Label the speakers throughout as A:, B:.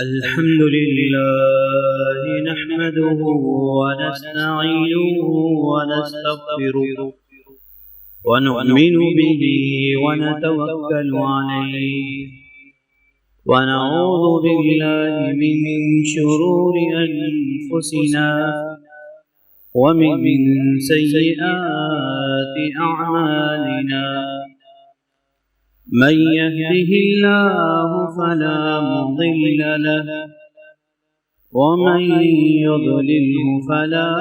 A: الحمد لله نحمده ونستعينه ونستغفره ونؤمن به ونتوكل عليه ونعوذ بالله من شرور أنفسنا ومن سيئات أعمالنا من يهده الله فلا مضل له ومن يضلله فلا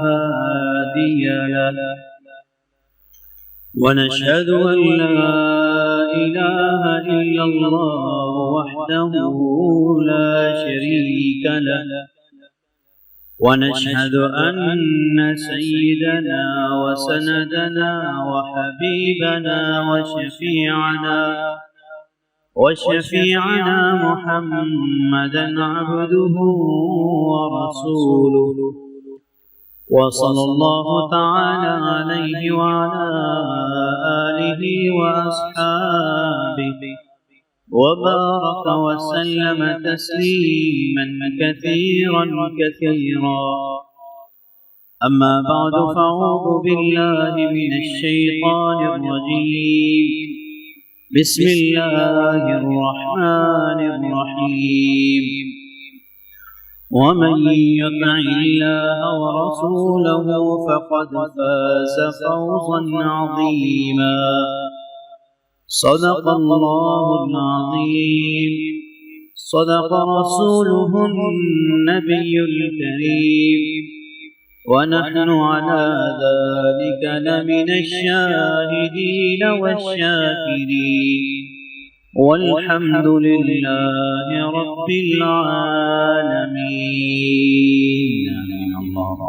A: هادي له ونشهد أن لا إله إلا الله وحده لا شريك له ونشهد أن سيدنا وسندنا وحبيبنا وشفيعنا محمدا عبده ورسوله وصلى الله تعالى عليه وعلى آله وأصحابه وبارك وسلم تسليما كثيرا أما بعد فأعوذ بالله من الشيطان الرجيم بسم الله الرحمن الرحيم ومن يطع الله ورسوله فقد فاز فوزا عظيما صدق الله العظيم صدق رسوله النبي الكريم ونحن على ذلك لمن الشاهدين والشاكرين والحمد لله رب العالمين آمين الله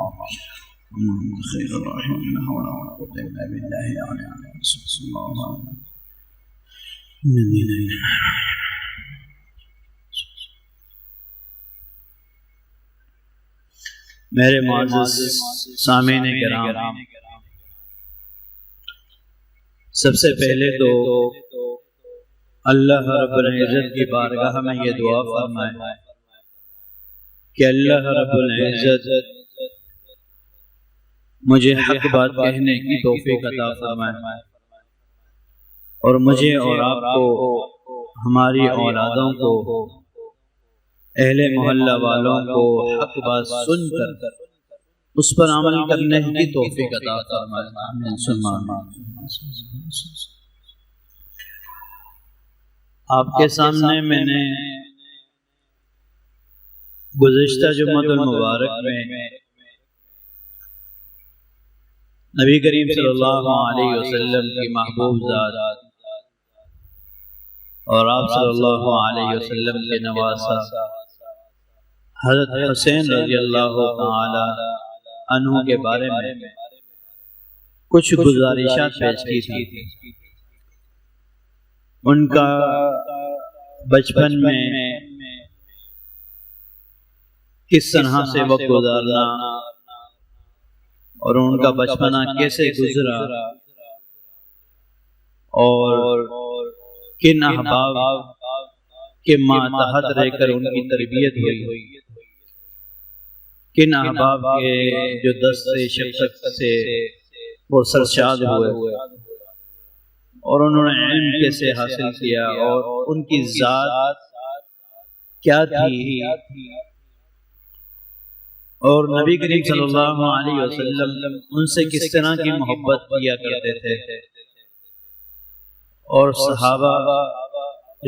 A: خير الرحمن ولا قوة إلا بالله العلي صلى الله عليه وسلم. میرے معزز سامعین کرام، سب سے پہلے تو اللہ رب العزت کی بارگاہ میں یہ دعا فرمائے کہ اللہ رب العزت مجھے حق بات کہنے کی توفیق عطا فرمائے اور مجھے اور آپ کو، ہماری اولادوں کو، اہل محلہ والوں کو حق بات سن کر اس پر عمل کرنے کی توفیق عطا فرمائے. آپ کے سامنے میں نے گزشتہ جمعۃ المبارک میں نبی کریم صلی اللہ علیہ وسلم کی محبوب ذات اور آپ صلی اللہ علیہ وسلم کے نواسہ حضرت حسین رضی اللہ تعالی عنہ کے بارے میں کچھ گزارشات پیش کی تھی. ان کا بچپن میں کس طرح سے وقت گزارنا اور ان کا بچپنا کیسے گزرا اور کن احباب کے ماتحت رہ کر ان کی تربیت ہوئی، کن احباب کے جو دست شفقت سے وہ سرشاد ہوئے اور انہوں نے علم کیسے حاصل کیا اور ان کی ذات کیا تھی اور نبی کریم صلی اللہ علیہ وسلم ان سے کس طرح کی محبت کیا کرتے تھے اور صحابہ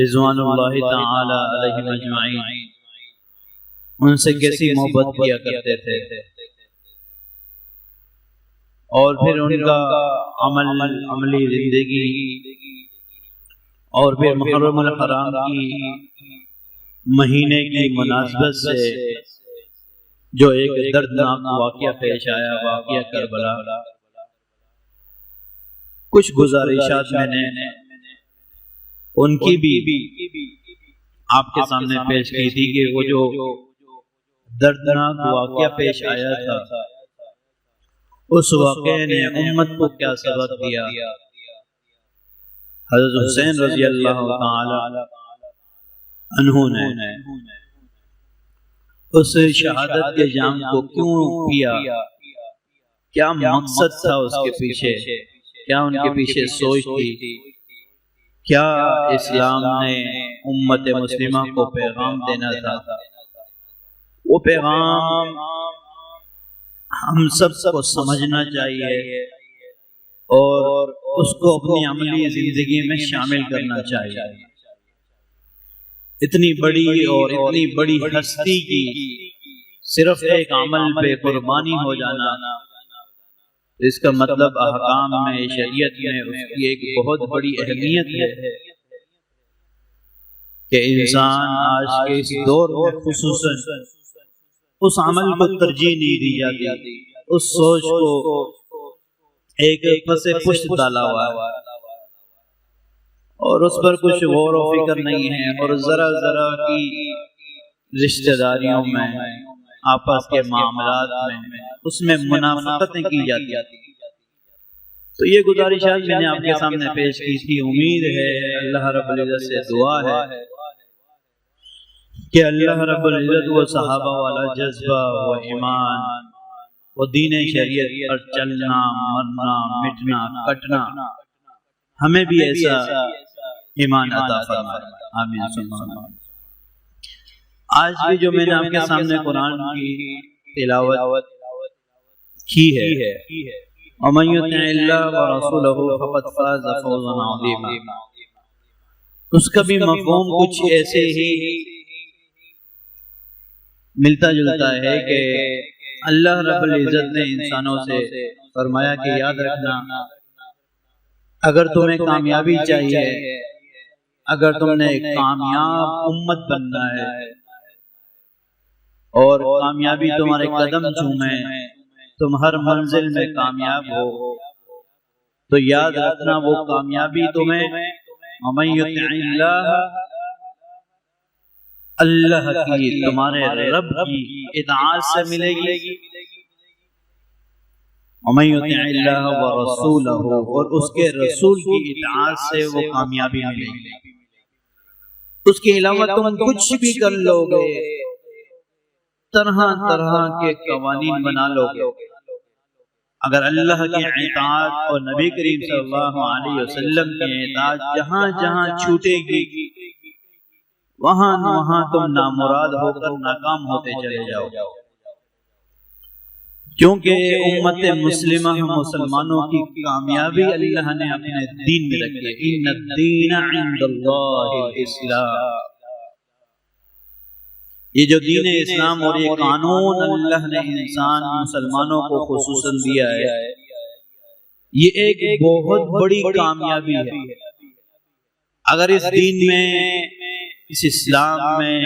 A: رضوان اللہ تعالی علیہم اجمعین ان سے کیسی محبت کیا کرتے تھے اور پھر ان کا عملی زندگی اور پھر محرم الحرام کی مہینے کی مناسبت سے جو ایک دردناک واقعہ پیش آیا، واقعہ کربلا. کچھ گزارشات میں نے ان کی بھی آپ کے سامنے پیش کی تھی کہ وہ جو دردناک واقعہ پیش آیا تھا اس واقعے نے امت کو کیا سبق دیا. حضرت حسین رضی اللہ تعالی انہوں نے اس شہادت کے جام کو کیوں پیا، کیا مقصد تھا اس کے پیچھے، کیا ان کے پیچھے سوچ تھی، کیا اسلام نے امت مسلمہ کو پیغام دینا تھا؟ وہ پیغام ہم سب کو سمجھنا چاہیے اور اس کو اپنی عملی زندگی میں شامل کرنا چاہیے۔ اتنی بڑی اور اتنی بڑی ہستی کی صرف ایک عمل پہ قربانی ہو جانا، اس کا مطلب احکام میں، شریعت میں اس کی ایک بہت بڑی اہمیت ہے کہ انسان آج کے اس دور میں خصوصاً اس عمل کو ترجیح نہیں دی جاتی، اس سوچ کو ایک پس پشت ڈالا ہوا ہے اور اس پر کچھ غور و فکر نہیں ہے، اور ذرا ذرا کی رشتہ داریوں میں، آپس کے معاملات میں اس میں منافقتیں کی جاتی۔ تو یہ گزارشات میں نے آپ کے سامنے پیش کی تھی۔ امید ہے اللہ رب العزت سے دعا ہے کہ اللہ رب العزت وہ صحابہ والا جذبہ، وہ ایمان، وہ دین شریعت پر چلنا، مرنا، مٹنا، کٹنا، ہمیں بھی ایسا ایمان عطا فرمائے، آمین ثم آمین۔ آج بھی جو میں نے آپ کے سامنے قرآن کی تلاوت کی ہے، وَمَن يُطِعِ اللَّهَ وَرَسُولَهُ فَقَدْ فَازَ فَوْزًا عَظِيمًا، اس کا بھی مفہوم کچھ ایسے ہی ملتا جلتا ہے کہ اللہ رب العزت نے انسانوں سے فرمایا کہ یاد رکھنا، اگر تمہیں کامیابی چاہیے، اگر تم نے ایک کامیاب امت بننا ہے اور کامیابی تمہارے قدم چومے، تم ہر منزل میں کامیاب ہو، تو یاد رکھنا وہ کامیابی تمہیں وَمَن يُطِعِ اللَّهَ، اللہ کی، تمہارے رب کی اطاعت سے ملے گی، وَمَن يُطِعِ اللَّهَ وَرَسُولَهُ، اور اس کے رسول کی اطاعت سے وہ کامیابی ملے گی۔ اس کے علاوہ تم کچھ بھی کر لو گے، طرح طرح کے قوانین بنا لو گے، اگر اللہ کی اطاعت اور نبی کریم صلی اللہ علیہ وسلم کی اطاعت جہاں جہاں چھوٹے گی، وہاں وہاں تم نامراد ہو کر ناکام ہوتے چلے جاؤ، کیونکہ امت مسلمہ مسلمانوں کی کامیابی اللہ نے اپنے دین میں رکھی ہے۔ ان الدین عند اللہ الاسلام، یہ جو دین اسلام اور یہ قانون اللہ نے انسان مسلمانوں کو خصوصاً دیا ہے، یہ ایک بہت بڑی کامیابی ہے۔ اگر اس دین میں، اس اسلام میں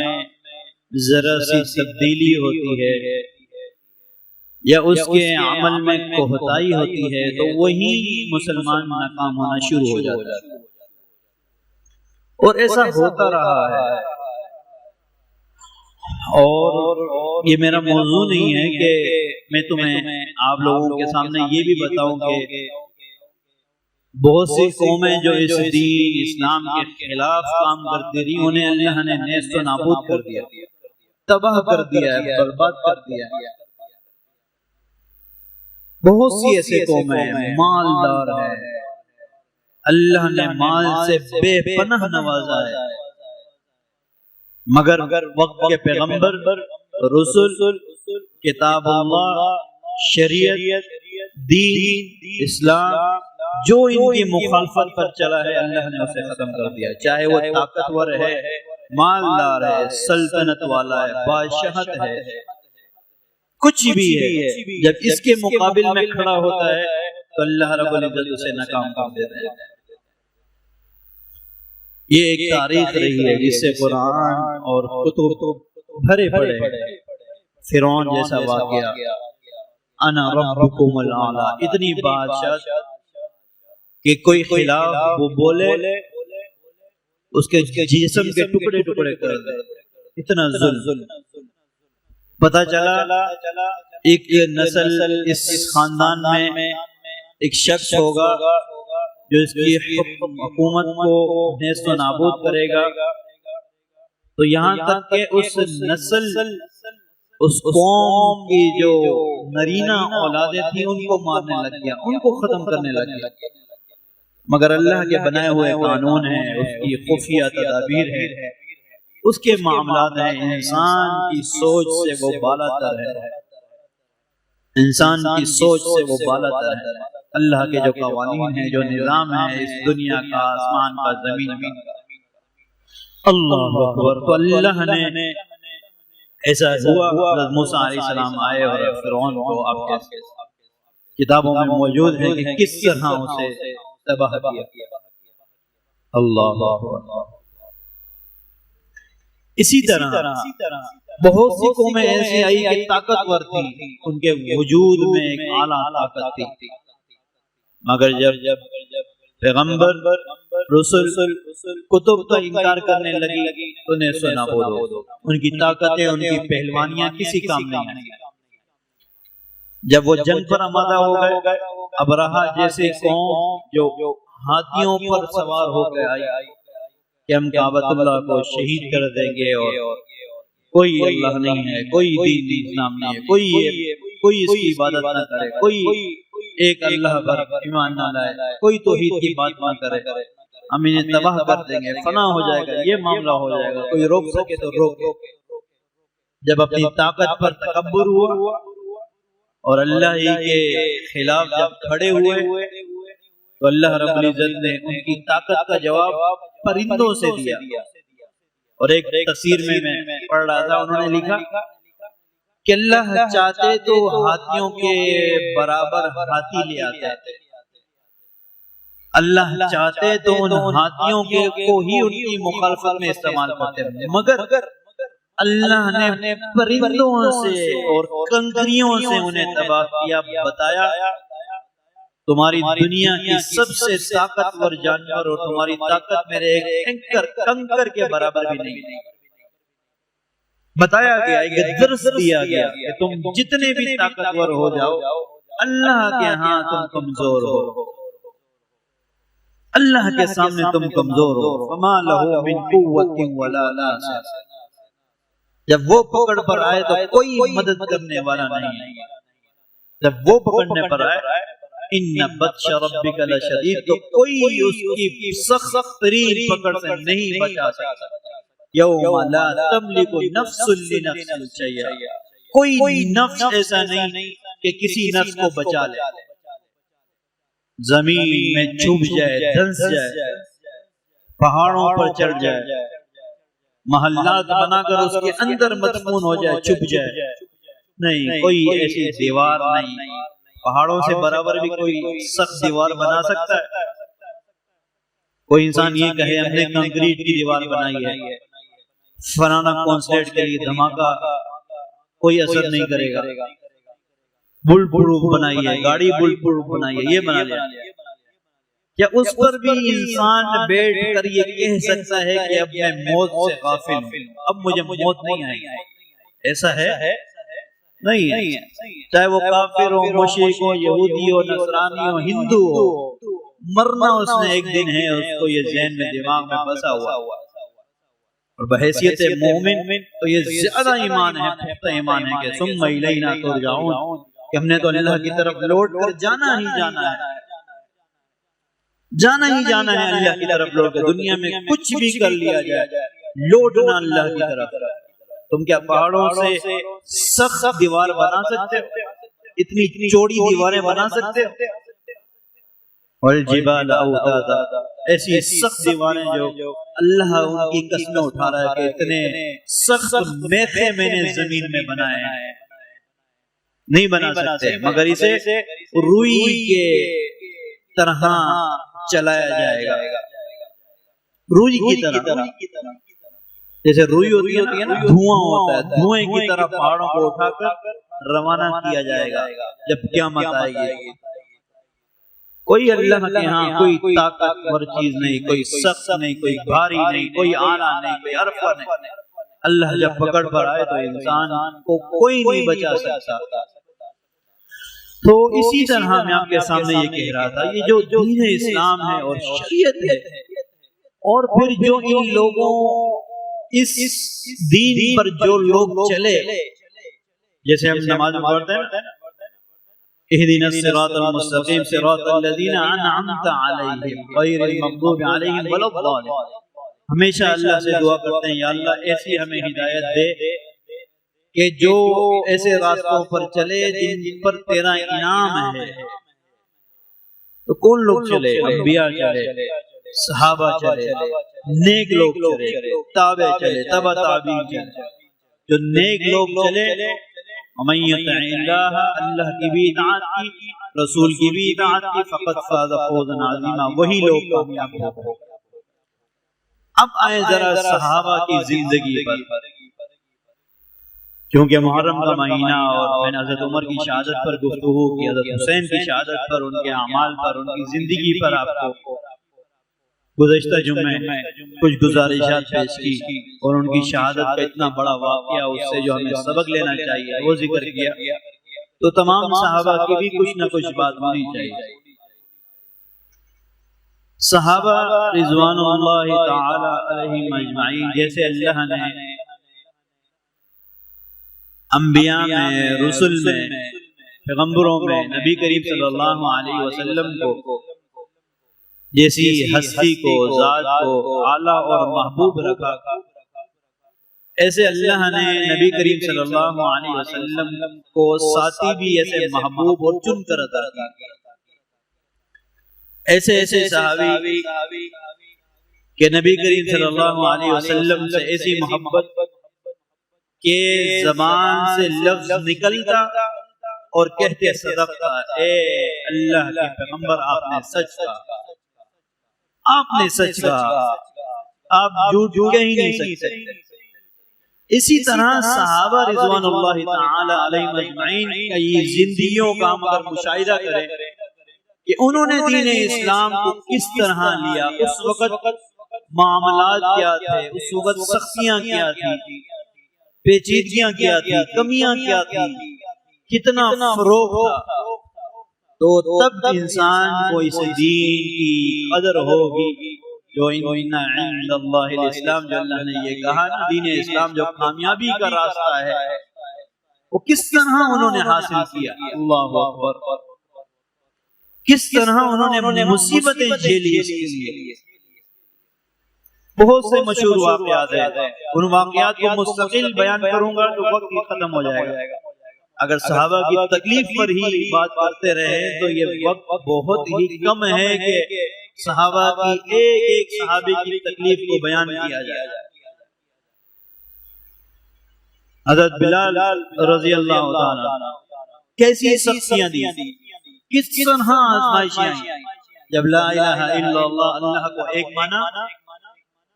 A: ذرا سی تبدیلی ہوتی ہے یا اس کے عمل میں کوتاہی ہوتی ہے تو وہی مسلمان ناکام ہونا شروع ہو جاتا ہے، اور ایسا ہوتا رہا ہے۔ اور یہ میرا موضوع نہیں ہے کہ میں تمہیں آپ لوگوں کے سامنے یہ بھی بتاؤں کہ بہت سی قومیں جو اس دین اسلام کے خلاف کام کرتی رہی، انہیں اللہ نے نیست و نابود کر دیا، تباہ کر دیا ہے، برباد کر دیا ہے۔ بہت سی ایسے قومیں مالدار ہیں، اللہ نے مال سے بے پناہ نوازا ہے، مگر وقت کے پیغمبر، رسول، کتاب اللہ، شریعت، دین، اسلام، جو ان کی مخالفت پر چلا ہے اللہ نے اسے ختم کر دیا، چاہے وہ طاقتور ہے، مالدار ہے، سلطنت والا ہے، بادشاہت ہے، کچھ بھی ہے، جب اس کے مقابل میں کھڑا ہوتا ہے تو اللہ رب العزت اسے ناکام کر دیتا ہے۔ یہ ایک تاریخ رہی ہے جس سے قرآن اور کتب بھرے پڑے ہیں۔ فرعون جیسا واقعہ، انا ربکم الاعلی، اتنی بادشاہ کہ کوئی خلاف وہ بولے اس کے جسم کے ٹکڑے ٹکڑے کر دے، اتنا ظلم۔ پتہ چلا ایک نسل اس خاندان میں ایک شخص ہوگا جو اس کی حکومت کو نیست و نابود کرے گا، تو یہاں تک کہ اس نسل، اس قوم کی جو نرینہ اولادیں تھیں ان کو مارنے لگ گیا، ان کو ختم کرنے لگ گیا۔ مگر اللہ کے بنائے ہوئے قانون ہیں، اس کی خفیہ تدابیر ہے، اس کے معاملات ہیں، انسان کی سوچ سے وہ بالا تر ہے، انسان کی سوچ سے وہ بالا تر ہے۔ اللہ کے جو قوانین ہیں، جو نظام ہے اس دنیا کا، آسمان کا، زمین کا، اللہ اکبر۔ تو اللہ نے ایسا ہوا، حضرت موسیٰ علیہ السلام آئے اور فرعون کو آپ کے کتابوں میں موجود ہے کہ کس طرح اسے تباہ کیا۔ اللہ اکبر۔ اسی طرح بہت سی قومیں ایسی آئی کہ طاقتور تھی، ان کے وجود میں ایک اعلیٰ طاقت تھی، مگر جب پیغمبر، رسول، کتب کا انکار کرنے لگی تو انہیں سنا بولو، ان کی طاقتیں، ان کی پہلوانیاں کسی کام نہیں آئی۔ جب وہ جنگ پر آمادہ ہو گئے، ابرہہ جیسے قوم جو ہاتھیوں پر سوار ہو کے آئی کہ ہم کعبۃ اللہ کو شہید کر دیں گے، اور کوئی اللہ نہیں ہے، کوئی دین اسلام نہیں ہے، کوئی اس کی عبادت نہ کرے، کوئی ایک اللہ پر ایمان نہ لائے، کوئی توحید کی بات نہ کرے، ہم انہیں تباہ کر دیں گے، فنا ہو جائے گا، یہ معاملہ ہو جائے گا، کوئی روک سکے تو روکے۔ جب اپنی طاقت پر تکبر ہوا اور اللہ ہی کے خلاف جب کھڑے ہوئے تو اللہ رب العزت نے ان کی طاقت کا جواب پرندوں سے دیا۔ اور ایک تفسیر میں پڑھ رہا تھا، انہوں نے لکھا کہ اللہ چاہتے تو ہاتھیوں کے برابر ہاتھی لے آتے، اللہ چاہتے تو ان ہاتھیوں کو ہی ان کی مخالفت میں استعمال کرتے، مگر اللہ نے پرندوں سے اور کنکریوں سے انہیں تباہ کیا۔ بتایا تمہاری دنیا کی سب سے طاقتور جانور اور تمہاری طاقت میرے ایک کنکر کے برابر بھی نہیں۔ بتایا گیا، ایک درس دیا گیا کہ تم جتنے بھی طاقتور ہو جاؤ، اللہ کے ہاں تم کمزور ہو، اللہ کے سامنے تم کمزور ہو۔ فما لہ من قوت ولا ناصر، جب وہ پکڑ پر آئے تو کوئی مدد کرنے والا نہیں ہے، جب وہ پکڑنے پر آئے ان بطش ربک لشدید، تو کوئی اس کی سخت ترین پکڑ سے نہیں بچا سکتا۔ یوم لا تملک نفس لنفس شیئا، کوئی نفس ایسا نہیں کہ کسی نفس کو بچا لے، زمین میں چھپ جائے، دھنس جائے، پہاڑوں پر چڑھ جائے، محلات بنا کر اس کے اندر مدفون ہو جائے، چھپ جائے، نہیں، کوئی ایسی دیوار نہیں۔ پہاڑوں سے برابر بھی کوئی سخت دیوار بنا سکتا ہے؟ کوئی انسان یہ کہے ہم نے کنکریٹ کی دیوار بنائی ہے، فلانا کانسرٹ کے لیے دھماکہ، کوئی اثر نہیں کرے گا۔ بل پروف بنائی ہے، گاڑی بل پروف بنائی ہے، یہ بنا لیا، کیا اس پر بھی انسان بیٹھ کر یہ کہہ سکتا ہے کہ اب میں موت سے غافل ہوں، اب مجھے موت نہیں آئی؟ ایسا ہے؟ نہیں ہے۔ چاہے وہ کافر ہو، مشرک ہو، یہودی ہو، نصرانی ہو، ہندو ہو، مرنا اس نے ایک دن ہے، اس کو یہ ذہن میں، دماغ میں بسا ہوا۔ اور بحیثیت مومن تو یہ زیادہ ایمان ہے، پختہ ایمان ہے کہ ثم الینا ترجعون، کہ ہم نے تو اللہ کی طرف لوٹ کر جانا ہی جانا ہے، جانا ہی جانا ہے اللہ کی طرف لوٹ کر۔ دنیا میں کچھ بھی کر لیا جائے، لوٹنا اللہ کی طرف۔ تم کیا پہاڑوں سے سخت دیوار بنا سکتے ہو؟ اتنی چوڑی دیواریں بنا سکتے ہو؟ والجبال اوتادا، ایسی سخت دیواریں جو اللہ ان کی قسمیں اٹھا رہا ہے کہ اتنے سخت میخے میں نے زمین میں بنائے ہیں، نہیں بنا سکتے، مگر اسے روئی کے طرح چلایا جائے گا، روئی کی طرح، جیسے روئی ہوتی ہے نا، دھواں ہوتا ہے، دھوئیں کی طرح پہاڑوں کو اٹھا کر روانہ کیا جائے گا جب قیامت آئے گی۔ کوئی اللہ کے ہاں کوئی طاقتور چیز نہیں، کوئی سخت نہیں، کوئی بھاری نہیں، کوئی آلہ نہیں، کوئی عرفہ نہیں۔ اللہ جب پکڑ پر آئے تو انسان کو کوئی نہیں بچا سکتا۔ تو اسی طرح میں آپ کے سامنے یہ کہہ رہا تھا، یہ جو دین اسلام ہے اور شریعت ہے، اور پھر جو ان لوگوں اس دین پر جو لوگ چلے، جیسے ہم نماز میں پڑھتے ہیں اہدنا الصراط المستقیم صراط الذین انعمت علیہم غیر المغضوب علیہم ولا الضالین، ہمیشہ اللہ سے دعا کرتے ہیں یا اللہ ایسی ہمیں ہدایت دے کہ جو ایسے راستوں پر چلے جن پر تیرا انعام ہے۔ تو کون لوگ چلے؟ انبیاء چلے، صحابہ چلے، نیک لوگ چلے، تابع چلے، تبع تابعین چلے۔ جو نیک لوگ چلے، ومن یطع اللہ، اللہ کی بھی اطاعت کی، رسول کی بھی اطاعت کی، فقد فاز فوزا عظیما، وہی لوگ کامیاب ہوتے ہیں۔ اب آئے ذرا صحابہ کی زندگی پر، کیونکہ محرم کا مہینہ اور میں نے حضرت عمر کی شہادت پر گفتگو کی، حضرت حسین کی شہادت پر، ان کے اعمال پر، ان کی زندگی پر آپ کو گزشتہ جمعے کچھ گزارشات پیش کی، اور ان کی شہادت کا اتنا بڑا واقعہ، اس سے جو ہمیں سبق لینا چاہیے وہ ذکر کیا۔ تو تمام صحابہ کی بھی کچھ نہ کچھ بات ہونی چاہیے۔ صحابہ رضوان اللہ تعالی علیہم اجمعین، جیسے اللہ نے انبیاء میں، رسل میں، پیغمبروں میں نبی کریم صلی اللہ علیہ وسلم کو جیسی ہستی کو، ذات کو اعلیٰ اور محبوب رکھا، ایسے اللہ نے نبی کریم صلی اللہ علیہ وسلم کو ساتھی بھی ایسے محبوب اور چن کر عطا کیا۔ ایسے ایسے صحابی کہ نبی کریم صلی اللہ علیہ وسلم سے ایسی محبت کہ زبان سے لفظ نکلتا اور کہتے صدقتا، اے اللہ کے پیغمبر آپ نے سچ کہا، آپ نے سچ کہا، آپ جھوٹ کہہ ہی نہیں سکتے۔ اسی طرح صحابہ رضوان اللہ تعالی علیہم اجمعین کی زندگیوں کا ہم اگر مشاہدہ کریں کہ انہوں نے دین اسلام کو کس طرح لیا، اس وقت معاملات کیا تھے، اس وقت سختیاں کیا تھی، پیچیدگیاں کیا تھی، کمیاں کیا تھی، کتنا فروغ تھا، تو تب انسان کو اس دین کی قدر ہوگی جو ان عند اللہ الاسلام، جو اللہ نے یہ کہا نا، دین اسلام جو کامیابی کا راستہ ہے، وہ کس طرح انہوں نے حاصل کیا۔ اللہ اکبر، کس طرح انہوں نے مصیبتیں جھیلی اس کے لیے۔ بہت سے مشہور واقعات ہیں، ان واقعات کو مستقل بیان کروں گا تو وقت ہی ختم ہو جائے گا۔ اگر صحابہ کی تکلیف پر ہی بات کرتے رہے تو یہ وقت بہت ہی کم ہے کہ صحابہ کی ایک ایک صحابی کی تکلیف کو بیان کیا جائے۔ حضرت بلال رضی اللہ تعالیٰ کیسی سختیاں دی، کس طرح آزمائشیں آئیں۔ جب لا الہ الا اللہ، اللہ کو ایک مانا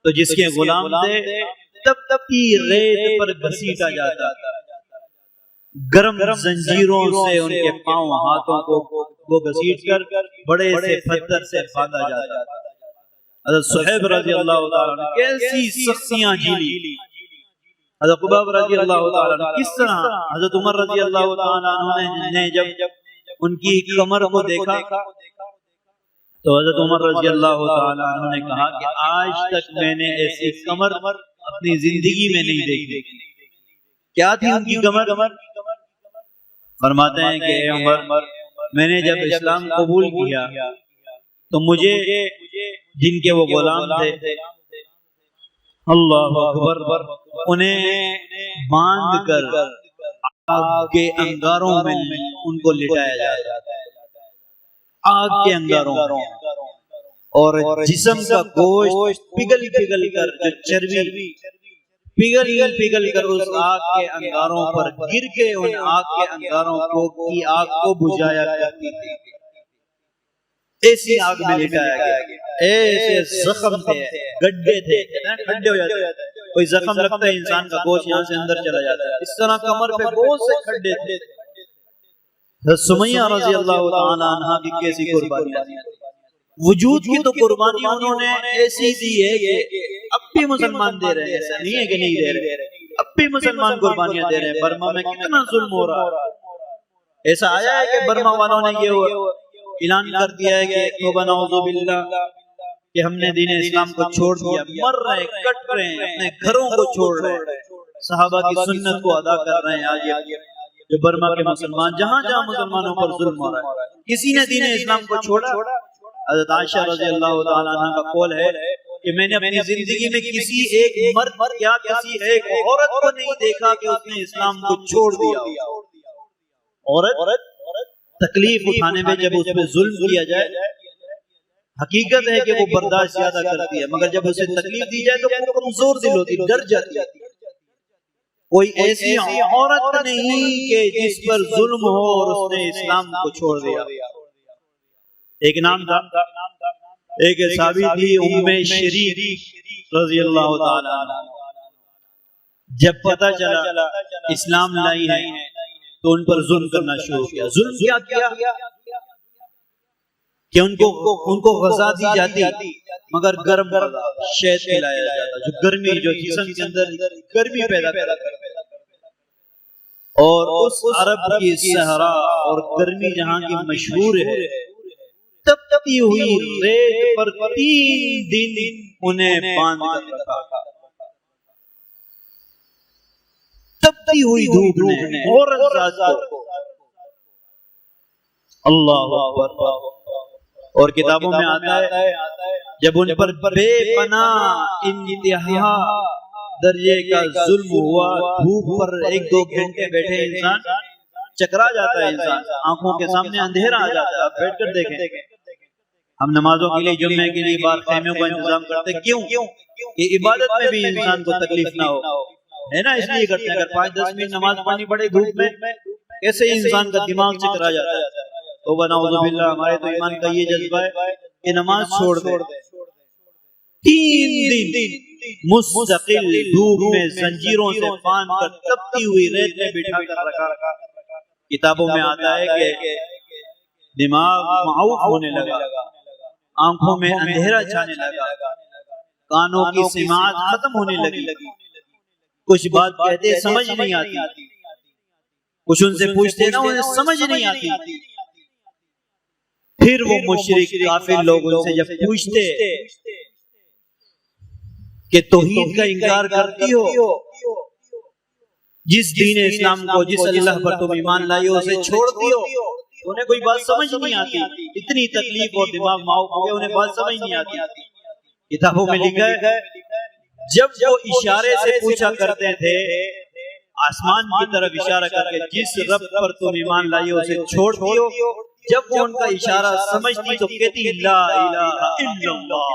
A: تو جس کے غلام تھے تب کی ریت پر گھسیٹا جاتا، گرم زنجیروں سے ان کے پاؤں ہاتھوں کو وہ گھسیٹ کر بڑے سے پتھر سے باندھا جاتا۔ حضرت صہیب رضی اللہ تعالیٰ نے کیسی سختیاں جھیلی، حضرت خباب رضی اللہ تعالیٰ نے کس طرح، حضرت عمر رضی اللہ تعالیٰ نے جب ان کی کمر کو دیکھا تو حضرت عمر رضی اللہ تعالیٰ نے کہا کہ آج تک میں نے ایسی کمر اپنی زندگی میں نہیں دیکھی۔ کیا تھی ان کی کمر؟ فرماتے ہیں کہ اے عمر، میں نے جب اسلام قبول کیا تو مجھے جن کے وہ غلام تھے، اللہ اکبر، انہیں باندھ کر آگ کے انگاروں میں ان کو لٹایا جاتا، آگ کے انگاروں میں، اور جسم کا گوشت پگھل پگھل کر، جو چربی پگھل کر اس آگ کے انگاروں پر گر کے ان آگ کے انگاروں کی آگ کو بجھایا کرتی تھی۔ ایسی آگ میں لٹایا گیا، ایسے زخم تھے، گڈھے تھے، کھڈے ہو جاتے ہیں، کوئی زخم لگتا ہے انسان کا گوشت یہاں سے اندر چلا جاتا ہے، اس طرح کمر پہ بہت سے کھڈے تھے۔ سمیہ رضی اللہ تعالیٰ عنہ کی کیسی قربانیاں تھیں، وجود کی تو قربانیاں انہوں نے ایسی دی ہے کہ اب بھی مسلمان دے رہے ہیں، ایسا نہیں ہے کہ نہیں دے رہے، اب بھی مسلمان قربانیاں دے رہے ہیں۔ برما میں کتنا ظلم ہو رہا ہے، ایسا آیا ہے کہ برما والوں نے یہ اعلان کر دیا ہے کہ توبہ نعوذ باللہ کہ ہم نے دین اسلام کو چھوڑ دیا، مر رہے ہیں، کٹ رہے ہیں، اپنے گھروں کو چھوڑ رہے ہیں، صحابہ کی سنت کو ادا کر رہے ہیں۔ آج جو برما کے مسلمان، جہاں جہاں مسلمانوں پر ظلم ہو رہا ہے، کسی نے دین اسلام کو چھوڑا؟ حضرت عائشہ رضی اللہ تعالیٰ عنہ کا قول ہے کہ میں نے اپنی زندگی میں کسی ایک مرد یا کسی ایک عورت کو نہیں دیکھا کہ اس نے اسلام کو چھوڑ دیا۔ عورت تکلیف اٹھانے میں جب اس پہ ظلم کیا جائے، حقیقت ہے کہ وہ برداشت زیادہ کرتی ہے، مگر جب اسے تکلیف دی جائے تو وہ کمزور دل ہوتی، ڈر جاتی ہے۔ کوئی ایسی عورت نہیں کہ جس پر ظلم ہو اور اس نے اسلام کو چھوڑ دیا۔ ایک نام تھا، ایک صحابی تھی ام شریک رضی اللہ تعالی عنہ۔ جب پتہ چلا اسلام لائی ہے تو ان پر ظلم کرنا شروع کیا۔ ظلم کیا کہ ان کو غذا دی جاتی مگر گرم شہد کھلایا جاتا، جو گرمی، جو جسم کے اندر گرمی پیدا کرتا۔ اور اس عرب کی صحرا اور گرمی جہاں کی مشہور ہے، تپتی ہوئی ریت پر 3 دن انہیں باندھ کر رکھا، تپتی ہوئی دھوپ نے عورت ذات کو۔ اللہ اکبر۔ اور کتابوں میں آتا ہے جب ان پر بے پناہ انتہا درجے کا ظلم ہوا، دھوپ پر 1-2 گھنٹے بیٹھے انسان چکرا جاتا ہے، انسان آنکھوں کے سامنے اندھیرا آ جاتا ہے۔ آپ بیٹھ کر دیکھیں، ہم نمازوں کے لیے، جمعے کے لیے باہر خیموں کا انتظام کرتے، کیوں؟ کہ عبادت میں بھی انسان کو تکلیف نہ ہو، ہے نا، اس لیے کرتے ہیں۔ اگر 5-10 منٹ نماز پڑھنی پڑے دھوپ میں، کیسے انسان کا دماغ چکرا جاتا ہے۔ توبہ نعوذ باللہ، ہمارے تو ایمان کا یہ جذبہ ہے کہ نماز چھوڑ دے۔ 3 دن مستقل دھوپ میں زنجیروں سے باندھ کر تپتی ہوئی ریت میں بٹھا کر رکھا۔ کتابوں میں آتا ہے کہ دماغ معوف ہونے لگا، آنکھوں میں اندھیرا چھانے لگا، کانوں کی سماعت ختم ہونے لگی، کچھ بات کہتے سمجھ نہیں آتی، کچھ ان سے پوچھتے نا انہیں سمجھ نہیں آتی۔ پھر وہ مشرک کافر لوگ ان سے جب پوچھتے کہ توحید کا انکار کرتی ہو، جس دین اسلام کو، جس اللہ پر تم ایمان لائی ہو اسے چھوڑتی ہو، انہیں کوئی بات سمجھ نہیں آتی، اتنی تکلیف اور دماغ معوف ہو گئے، انہیں بات سمجھ نہیں آتی۔ کتابوں میں لکھا ہے جب وہ اشارے سے پوچھا کرتے تھے، آسمان کی طرف اشارہ کر کے، جس رب پر تم ایمان لائی ہو اسے چھوڑتی ہو، جب وہ ان کا اشارہ سمجھتی تو کہتی لا الہ الا اللہ،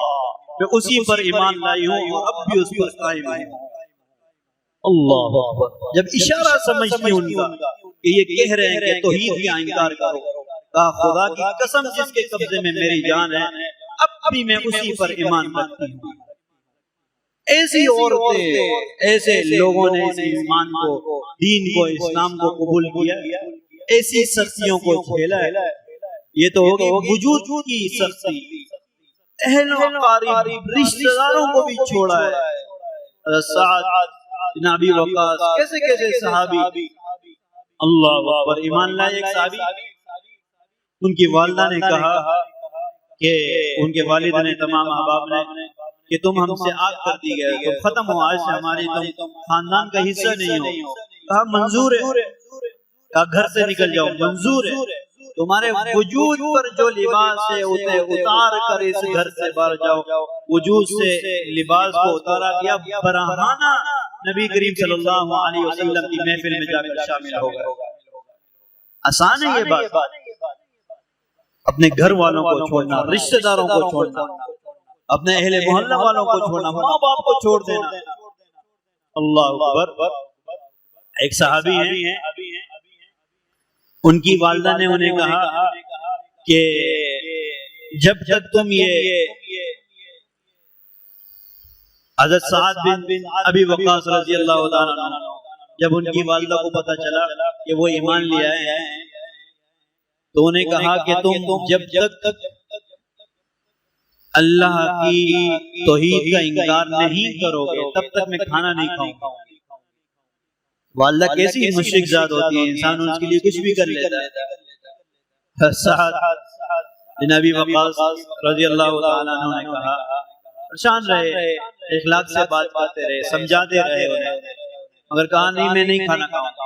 A: میں اسی پر ایمان لائی ہوں اور اب بھی اس پر قائم ہوں۔ اللہ اکبر۔ جب اشارہ سمجھتی ان کا کہ یہ کہہ رہے ہیں کہ توحید کا انکار کرو، کہا خدا کی قسم جس کے قبضے میں میری جان ہے، اب بھی میں اسی پر ایمان رکھتی ہوں۔ ایسی عورتیں، ایسے لوگوں نے اس ایمان کو، دین کو، اسلام کو قبول کیا، ایسی سختیوں کو جھیلا ہے۔ یہ تو ہوگی وجود کی سختی، اہل و قریب رشتہ داروں کو بھی چھوڑا ہے۔ سعد بن ابی وقاص، کیسے کیسے صحابی، اللہ اکبر، ایمان لائے۔ ایک صحابی، ان کی والدہ نے کہا کہ ان کے والد نے، تمام احباب نے، کہ تم ہم سے آگ کر دی گئے، تم ختم ہو، آج سے ہماری تم خاندان کا حصہ نہیں ہو۔ کہا منظور ہے، کہا گھر سے نکل جاؤ، منظور ہے، تمہارے وجود پر جو لباس ہے اسے اتار کر اس گھر سے باہر جاؤ۔ وجود سے لباس کو اتارا گیا، برہانہ نبی کریم صلی اللہ علیہ وسلم کی محفل میں جا کر شامل ہو گئے۔ آسان ہے یہ بات، اپنے گھر والوں کو چھوڑنا، رشتہ داروں کو چھوڑنا، اپنے اہل محلہ والوں کو چھوڑنا، ماں باپ کو چھوڑ دینا۔ اللہ اکبر۔ ایک صحابی ہیں، ان کی والدہ نے انہیں کہا کہ جب تک تم یہ حضرت سعد بن ابی وقاص رضی اللہ تعالیٰ عنہ، جب ان کی والدہ کو پتا چلا کہ وہ ایمان لے آئے ہیں تو انہیں کہا کہ تم جب تک اللہ کی توحید کا انکار نہیں کرو گے تب تک میں کھانا نہیں کھاؤں گا۔ والدہ کیسی مشرک ذات ہوتی ہے، انسان اس کے لیے کچھ بھی کر لیتا ہے۔ نبی وقاص رضی اللہ تعالیٰ عنہ نے کہا، پریشان رہے، اخلاق سے بات کرتے رہے، سمجھاتے رہے انہیں، مگر کہا نہیں میں نہیں کھانا کھاؤں گا۔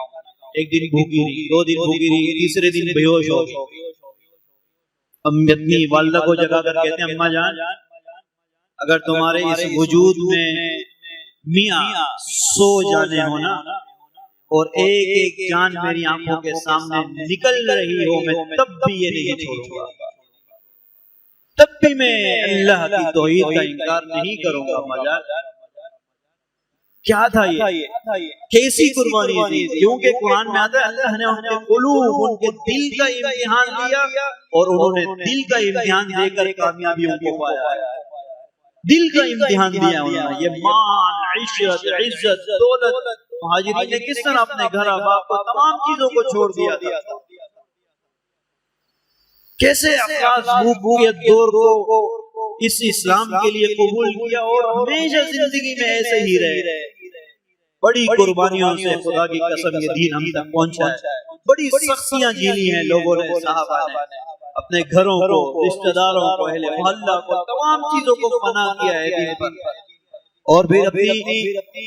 A: ایک دن بھوکی رہی، 2 دن بھوکی رہی، تیسرے دن بے ہوش ہو گئی۔ اپنی والدہ کو جگا کر کہتے ہیں، اماں جان اگر تمہارے اس وجود میں میاں سو جانے ہونا اور ایک ایک جان میری آنکھوں کے سامنے نکل رہی ہو، میں تب بھی یہ نہیں چھوڑوں گا، تب بھی میں اللہ کی توحید کا انکار نہیں کروں گا۔ اماں جان کیا تھا یہ، کیسی قربانی تھی؟ کیونکہ قرآن میں آتا ہے اللہ نے ان کے قلوب، ان کے دل کا امتحان لیا اور انہوں نے دل کا امتحان دے کر کامیابیوں کو پایا ہے۔ دل کا امتحان دیا انہوں نے، یہ مان، عشرت، عزت، دولت، مہاجرین نے کس طرح اپنے گھر باپ کو تمام چیزوں کو چھوڑ دیا تھا، کیسے افراز بھوکیت دور کو اس اسلام کے لیے قبول کیا اور ہمیشہ زندگی میں ایسے ہی رہے۔ بڑی قربانیوں سے خدا کی قسم یہ دین ہم تک پہنچا ہے، بڑی سختیاں جھیلی ہیں لوگوں نے، صحابہ نے اپنے گھروں کو، رشتہ داروں کو، اہل محلہ کو، تمام چیزوں کو پناہ کیا ہے دین پر، اور پھر اپنی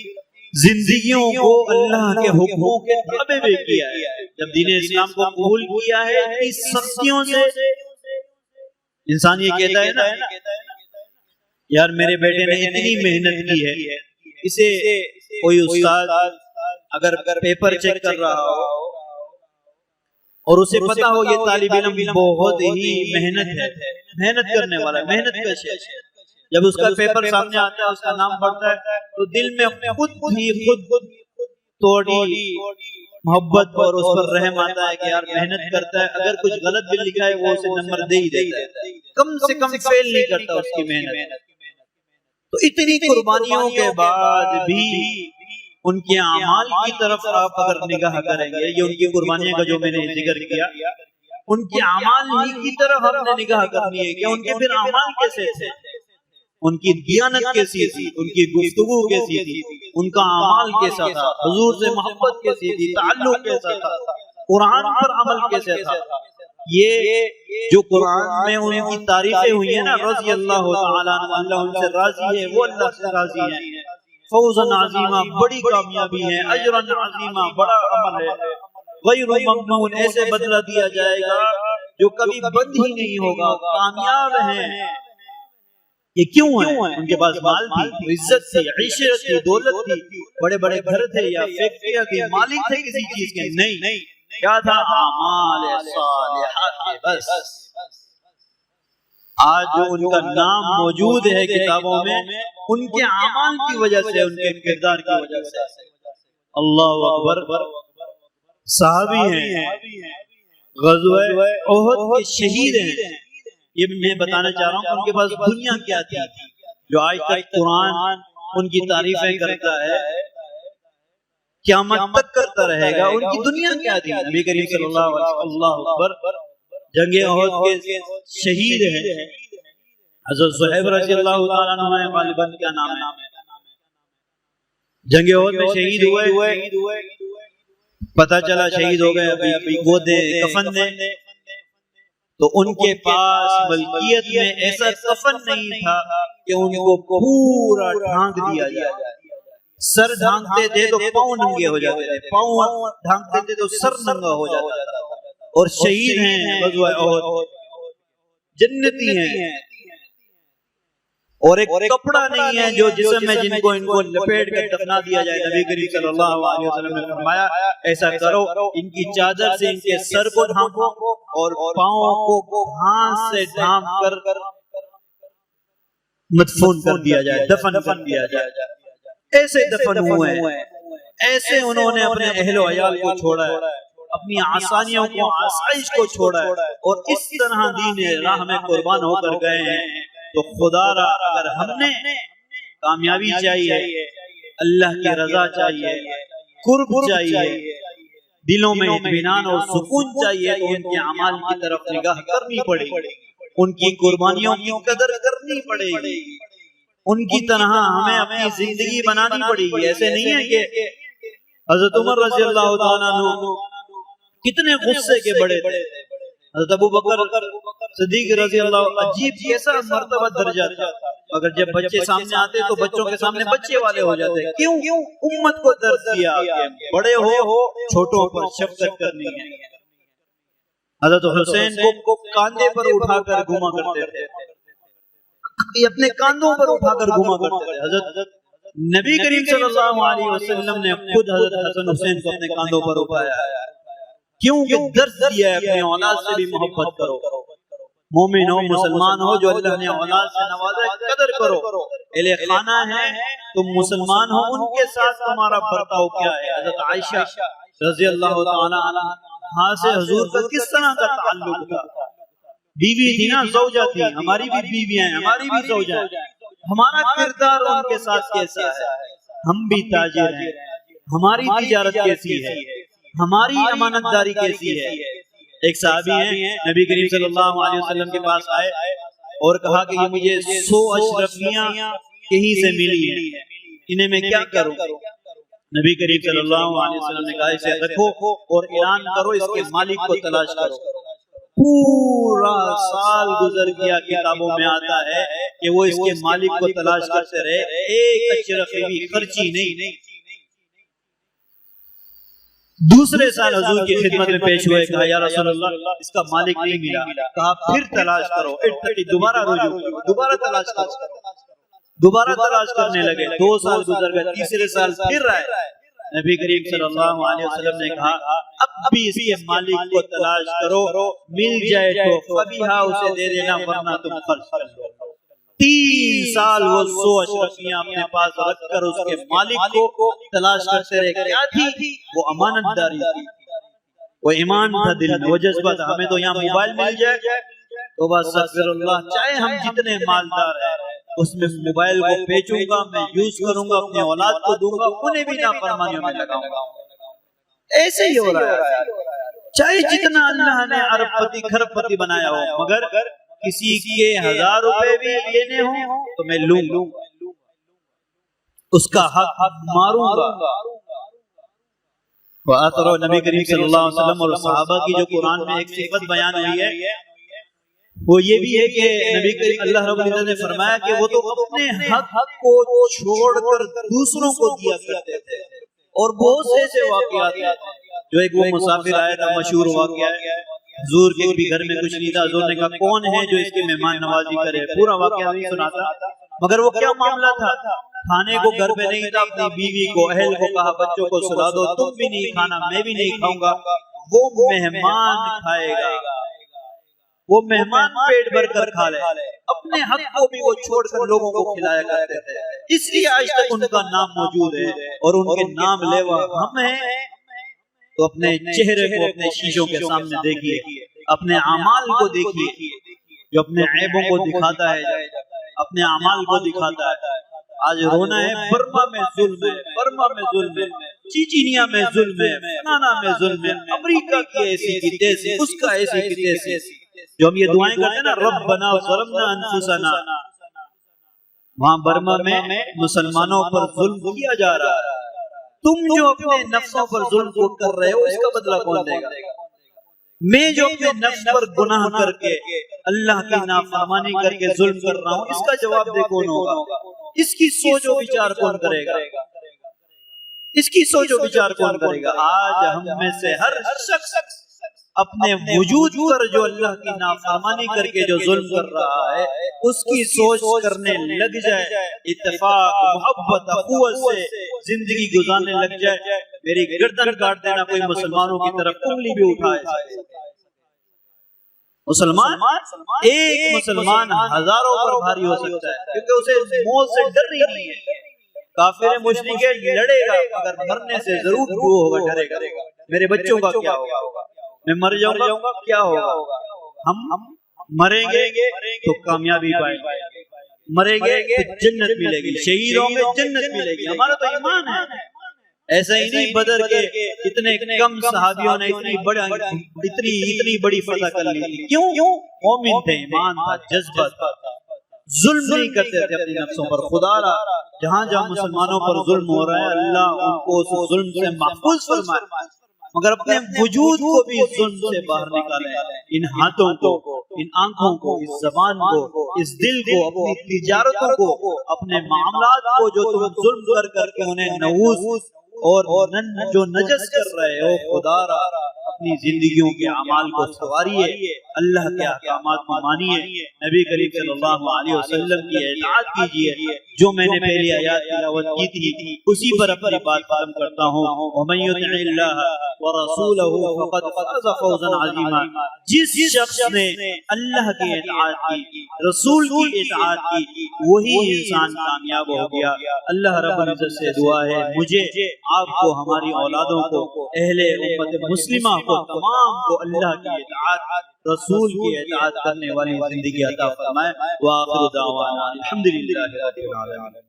A: زندگیوں کو اللہ کے حکموں کے تابع بھی کیا ہے۔ جب دین اسلام کو قبول کیا ہے اس سختیوں سے، انسان یہ کہتا ہے نا یار میرے بیٹے نے اتنی محنت کی ہے، اسے کوئی استاد اگر پیپر چیک کر رہا ہو اور اسے پتا ہو یہ طالب علم بہت ہی محنت کرنے والا ہے، محنت کش ہے، جب اس کا پیپر سامنے آتا ہے، اس کا نام پڑھتا ہے تو دل میں خود تھوڑی محبت اور اس پر رحم آتا ہے کہ یار محنت کرتا ہے، اگر کچھ غلط بھی لکھا ہے وہ اسے نمبر دے ہی دیتا ہے، کم سے کم فیل نہیں کرتا اس کی محنت۔ تو اتنی قربانیوں کے بعد بھی ان کے اعمال کی طرف آپ اگر نگاہ کریں گے، یہ ان کی قربانیوں کا جو میں نے ذکر کیا، ان کے اعمال ہی کی طرف ہم نے نگاہ کرنی ہے کہ ان کے پھر اعمال کیسے تھے، ان کی دیانت کیسی تھی، ان کی گفتگو کیسی تھی، ان کا اعمال کیسا تھا، حضور سے محبت کیسی تھی، تعلق کیسا تھا، قرآن پر عمل کیسے تھا۔ یہ جو قرآن میں ان کی تعریفیں ہوئی ہیں نا، رضی اللہ تعالیٰ عنہ، اللہ ان سے راضی ہے، وہ اللہ سے راضی ہیں، فوزاً عظیمہ، بڑی کامیابی ہے، اجراً عظیمہ، بڑا عمل ہے، غیر ممنون، ایسے بدلہ دیا جائے گا جو کبھی بند ہی نہیں ہوگا، کامیاب ہیں۔ یہ کیوں ہے؟ ان کے پاس مال تھی، عزت تھی، عشرت تھی، دولت تھی، بڑے بڑے گھر تھے یا فیکٹریاں تھی، مالک تھے کسی چیز کے؟ نہیں، کیا تھا؟ اعمال صالحات۔ بس آج جو ان کا نام موجود ہے کتابوں میں، ان کے اعمال کی وجہ سے، ان کے کردار کی وجہ سے۔ اللہ اکبر، صحابی ہیں، غزوہ احد کے شہید ہیں۔ یہ میں بتانا چاہ رہا ہوں کہ ان کے پاس دنیا کیا تھی جو آج تک قرآن ان کی تعریفیں کرتا ہے، قیامت تک کرتا رہے گا۔ ان کی دنیا کیا تھی؟ نبی کریم صلی اللہ علیہ وسلم، اللہ اکبر، جنگ احد کے شہید ہیں۔ حضرت صہیب رضی اللہ تعالیٰ عنہ غالباً کیا نام ہے، جنگ احد میں شہید ہوئے، پتہ چلا شہید ہو گئے، ابھی گودے کفن دے، تو ان کے پاس ملکیت میں ایسا کفن نہیں تھا کہ ان کو پورا ڈھانک دیا جائے۔ سر ڈھانکتے تھے تو پاؤں ننگے ہو جاتے تھے، پاؤں ڈھانکتے تھے تو سر ننگا ہو جاتا تھا، اور شہید ہیں غزوہ احد، جنتی ہیں، اور ایک کپڑا نہیں ہے جو جسم میں جن کو ان کو لپیٹ کر دفنا دیا جائے۔ نبی کریم صلی اللہ علیہ وسلم نے فرمایا ایسا کرو، ان کی چادر سے ان کے سر کو ڈھانپو اور پاؤں کو گھاس سے ڈھانپ کر مدفون کر دیا جائے، دفن کر دیا جائے۔ ایسے دفن ہوئے ہیں، ایسے انہوں نے اپنے اہل و عیال کو چھوڑا ہے، اپنی آسانیوں کو، آسائش کو چھوڑا ہے، اور اس طرح دین راہ میں قربان ہو کر گئے ہیں۔ تو خدا را اگر ہم نے کامیابی چاہیے، اللہ کی رضا چاہیے، قرب چاہیے، دلوں میں اطمینان اور سکون چاہیے، تو ان کے اعمال کی طرف نگاہ کرنی پڑے گی، ان کی قربانیوں کی قدر کرنی پڑے گی، ان کی طرح ہمیں اپنی زندگی بنانی پڑے گی۔ ایسے نہیں ہے کہ حضرت عمر رضی اللہ تعالیٰ عنہ کتنے غصے کے بڑے تھے، حضرت ابو بکر صدیق رضی اللہ عجیب کیسا مرتبہ درجہ تھا، مگر جب بچے سامنے آتے تو بچوں کے سامنے بچے والے ہو جاتے. کیوں؟ امت کو درس دیا کہ بڑے ہو چھوٹوں پر شفقت کرنی ہے. حضرت حسین کو کاندھے پر اٹھا کر گھوما کرتے تھے، اپنے کاندھوں پر اٹھا کر گھوما کرتے تھے. حضرت نبی کریم صلی اللہ علیہ وسلم نے خود حضرت حسن حسین کو اپنے کاندھوں پر اٹھایا ہے. کیوں کہ درس دیا ہے اپنے اولاد سے بھی محبت کرو، مومن ہو مسلمان ہو جو اللہ نے اولاد سے نوازا ہے قدر کرو. اہل خانہ ہے تم مسلمان ہو، ان کے ساتھ تمہارا برتاؤ کیا ہے. حضرت عائشہ رضی اللہ تعالی عنہا سے حضور کا کس طرح کا تعلق تھا؟ بیوی تھی نا، زوجہ تھی. ہماری بھی بیویاں ہیں، ہماری بھی زوجہ ہیں. ہمارا کردار ان کے ساتھ کیسا ہے؟ ہم بھی تاجر ہیں، ہماری تجارت کیسی ہے؟ ہماری امانت داری کیسی ہے؟ ایک صحابی ہیں، نبی کریم صلی اللہ علیہ وسلم کے پاس آئے اور کہا کہ یہ مجھے 100 اشرفیاں کہیں سے ملی ہیں، انہیں میں کیا کروں؟ نبی کریم صلی اللہ علیہ وسلم نے کہا اسے رکھو اور اعلان کرو اس کے مالک کو تلاش کرو. پورا سال گزر گیا، کتابوں میں آتا ہے کہ وہ اس کے مالک کو تلاش کرتے رہے، ایک اشرفی بھی خرچی نہیں. دوسرے سال حضور کی خدمت میں پیش ہوئے، کہا یا رسول اللہ اس کا مالک نہیں ملا. کہا پھر تلاش کرو، دوبارہ رجوع کرو، دوبارہ تلاش کرو. دوبارہ تلاش کرنے لگے، 2 سال گزر گئے، تیسرے سال پھر آئے. نبی کریم صلی اللہ علیہ وسلم نے کہا اب بھی اس کے مالک کو تلاش کرو، مل جائے تو فبیہا اسے دے دینا ورنہ تم خرچ کر لو. 3 سال وہ 100 اشرفیاں اپنے پاس رکھ کر اس کے مالک کو تلاش کرتے رہے. کیا تھی؟ وہ امانت داری تھی، وہ ایمان تھا دل میں، وہ جذبہ تھا. ہمیں تو یہاں موبائل مل جائے تو بس استغفر اللہ، چاہے ہم جتنے مالدار ہیں اس میں موبائل کو بیچوں گا، میں یوز کروں گا، اپنے اولاد کو دوں گا، انہیں بھی نافرمانیوں میں لگاؤں گا. ایسے ہی ہو رہا ہے. چاہے جتنا اللہ نے ارب پتی کھرب پتی بنایا ہو، مگر کسی کے 1000 روپے بھی لینے ہوں تو میں لوں گا، اس کا حق ماروں گا. وآخر نبی کریم صلی اللہ علیہ وسلم اور صحابہ کی جو قرآن میں ایک صفت بیان ہوئی ہے وہ یہ بھی ہے کہ نبی کریم اللہ رب العزت نے فرمایا کہ وہ تو اپنے حق کو چھوڑ کر دوسروں کو دیا کرتے تھے. اور بہت سے ایسے واقعات ہیں، جو ایک وہ مسافر آیا تھا، مشہور واقعہ ہے، حضور کے بھی گھر میں کچھ نہیں تھا. حضور نے کہا کون ہے جو اس کی مہمان نوازی کرے؟ پورا واقعہ نہیں سناتا، مگر وہ کیا معاملہ تھا؟ کھانے کو گھر پہ نہیں تھا، اپنی بیوی کو اہل کو کہا بچوں کو سلا دو، تم بھی نہیں کھانا میں بھی نہیں کھاؤں گا، وہ مہمان کھائے گا. وہ مہمان پیٹ بھر کر کھا لے، اپنے حق کو بھی وہ چھوڑ کر لوگوں کو کھلایا کرتے تھے. اس لیے آج تک ان کا نام موجود ہے اور ان کے نام لیوا ہم ہیں. تو اپنے چہرے کو اپنے شیشوں کے سامنے دیکھیے، اپنے اعمال کو دیکھیے، جو اپنے عیبوں کو دکھاتا ہے، اپنے اعمال کو دکھاتا ہے. آج رونا ہے، برما میں ظلم ہے، برما میں ظلم ہے، چیچینیا میں ظلم ہے، فلانا میں ظلم ہے، امریکہ کی ایسی کی تیسی، اس کا ایسی کی تیسی. جو ہم یہ دعائیں کرتے ہیں نا ربنا ظلمنا انفسنا، وہاں برما میں مسلمانوں پر ظلم کیا جا رہا ہے. تم جو اپنے نفسوں پر ظلم کو کر رہے ہو اس کا بدلہ کون دے گا؟ میں جو اپنے نفس پر گناہ کر کے اللہ کی نافرمانی کر کے ظلم کر رہا ہوں اس کا جواب دے کون ہوگا؟ اس کی سوچ و بچار کون کرے گا؟ اس کی سوچ و بچار کون کرے گا؟ آج ہم میں سے ہر شخص اپنے وجود پر جو اللہ کی نافرمانی کر کے جو ظلم کر رہا ہے اس کی سوچ کرنے لگ جائے، اتفاق محبت اخوت سے زندگی گزارنے لگ جائے، میری گردن کاٹ دینا کوئی مسلمانوں کی طرف انگلی بھی اٹھائے. مسلمان ایک مسلمان ہزاروں پر بھاری ہو سکتا ہے کیونکہ اسے موت سے ڈر ہی نہیں ہے. کافر مشرک لڑے گا مگر مرنے سے ضرور وہ ہوگا، ڈرے گا میرے بچوں کا کیا ہوگا، میں مر جاؤں گا کیا ہوگا. ہم مریں گے تو کامیابی پائیں گے، مریں گے تو جنت ملے گی، شہید ہوں گے جنت ملے گی. ہمارا تو ایمان ہے. ایسا ہی نہیں بدر کے اتنے کم صحابیوں نے اتنی بڑی فتح کر لی. کیوں؟ مومن تھے، ایمان تھا، جذبہ تھا، ظلم نہیں کرتے تھے اپنی نفسوں پر. خدا را جہاں جہاں مسلمانوں پر ظلم ہو رہا ہے اللہ ان کو اس ظلم سے محفوظ فرمائے. مگر اپنے وجود کو بھی ظلم سے باہر نکالیں. ان ہاتھوں کو، ان آنکھوں کو، اس زبان کو، اس دل کو، اپنی تجارتوں کو، اپنے معاملات کو جو تم ظلم کر کے انہیں نحوس اور جو نجس کر رہے ہو، خدا را اپنی زندگیوں کے اعمال کو سنواریے، اللہ کے احکامات کو مانیے، نبی کریم صلی اللہ علیہ وسلم کی اطاعت کیجیے. جو میں نے پہلی آیات تلاوت کی تھی اسی پر اپنی بات ختم کرتا ہوں. وَمَن يُطِعِ اللَّهَ وَرَسُولَهُ فَقَدْ فَازَ فَوْزًا عَظِيمًا. جس شخص نے اللہ کی اطاعت کی، رسول کی اطاعت کی، وہی انسان کامیاب ہو گیا. اللہ رب العزت سے دعا ہے مجھے، آپ کو، ہماری اولادوں کو، اہل امت مسلمہ کو، تمام کو اللہ کی اطاعت، رسول کی اطاعت کرنے والی زندگی عطا فرمائے. وآخر دعوانا الحمدللہ رب العالمین.